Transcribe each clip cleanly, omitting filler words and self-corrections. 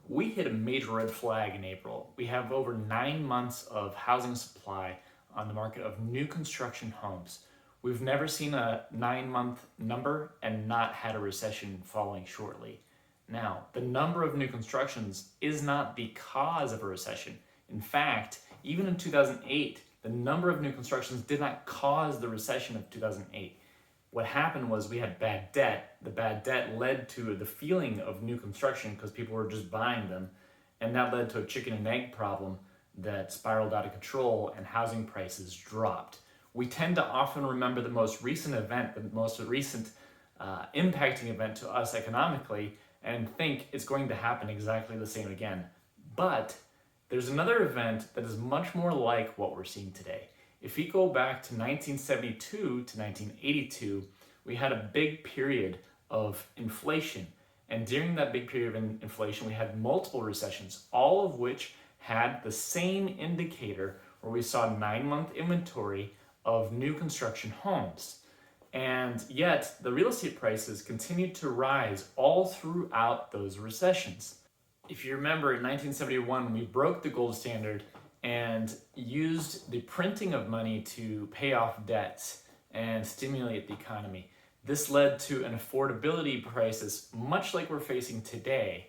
we hit a major red flag in April. We have over 9 months of housing supply on the market of new construction homes. We've never seen a 9-month number and not had a recession following shortly. Now, the number of new constructions is not the cause of a recession. In fact, even in 2008, the number of new constructions did not cause the recession of 2008. What happened was we had bad debt. The bad debt led to the feeling of new construction because people were just buying them. And that led to a chicken and egg problem that spiraled out of control and housing prices dropped. We tend to often remember the most recent event, the most recent impacting event to us economically, and think it's going to happen exactly the same again. But there's another event that is much more like what we're seeing today. If we go back to 1972 to 1982, we had a big period of inflation. And during that big period of inflation, we had multiple recessions, all of which had the same indicator where we saw 9-month inventory of new construction homes. And yet, the real estate prices continued to rise all throughout those recessions. If you remember, in 1971, we broke the gold standard and used the printing of money to pay off debts and stimulate the economy. This led to an affordability crisis, much like we're facing today.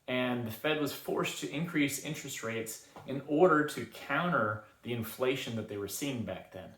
And the Fed was forced to increase interest rates in order to counter the inflation that they were seeing back then.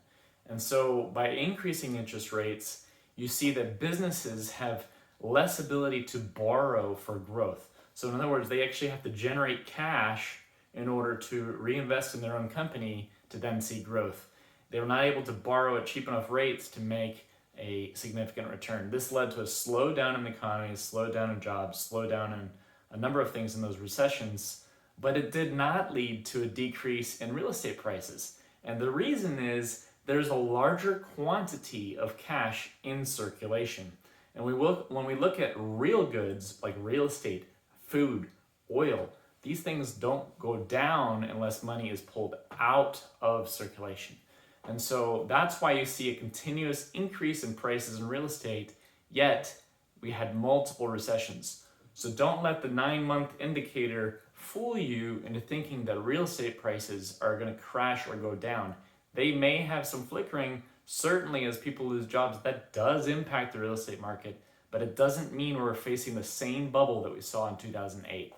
And so by increasing interest rates, you see that businesses have less ability to borrow for growth. So in other words, they actually have to generate cash in order to reinvest in their own company to then see growth. They were not able to borrow at cheap enough rates to make a significant return. This led to a slowdown in the economy, a slowdown in jobs, slowdown in a number of things in those recessions, but it did not lead to a decrease in real estate prices. And the reason is there's a larger quantity of cash in circulation. And when we look at real goods like real estate, food, oil, these things don't go down unless money is pulled out of circulation. And so that's why you see a continuous increase in prices in real estate, yet we had multiple recessions. So don't let the 9-month indicator fool you into thinking that real estate prices are going to crash or go down. They may have some flickering, certainly as people lose jobs, that does impact the real estate market, but it doesn't mean we're facing the same bubble that we saw in 2008.